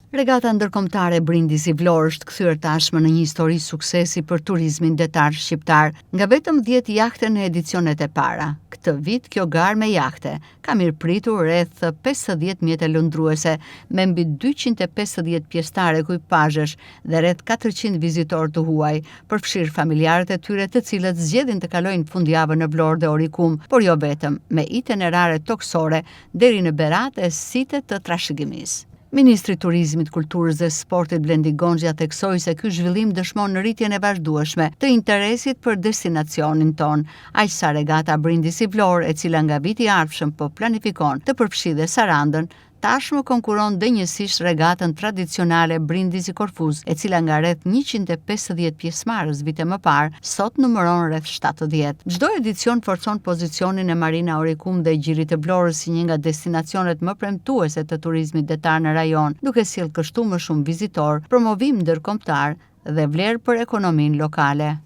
Regata ndërkombëtare Brindisi Vlorë është kthyer tashmë në një histori suksesi për turizmin detar shqiptar, nga vetëm 10 jahte në edicionet e para. Këtë vit kjo garë me jahte ka mirëpritur rreth 50 mjete lëndruese me mbi 250 pjesëtar ekuipazhesh dhe rreth 400 vizitorë të huaj, përfshirë familjarët e tyre të cilët zgjedhin të kalojnë fundjavën në Vlorë dhe Orikum, por jo vetëm, me itinerare toksore deri në Berat e site të trashëgimisë. Ministri i Turizmit, Kulturës dhe Sportit Blendi Gonxha theksoi se ky zhvillim dëshmon rritjen e vazhdueshme të interesit për destinacionin ton, aq sa regata Brindisi Vlorë, e cila nga viti i ardhshëm po planifikon të përfshijë Sarandën, tashmë konkuron njësisht regatën tradicionale Brindisi Korfuz, e cila nga rreth 150 pjesëmarrës vite më parë, sot numëron rreth 70. Çdo edicion forcon pozicionin e Marina Orikum dhe Gjirit të Vlorës si një nga destinacionet më premtuese të turizmit detar në rajon, duke sjellë kështu më shumë vizitor, promovim ndërkombëtar dhe vlerë për ekonominë lokale.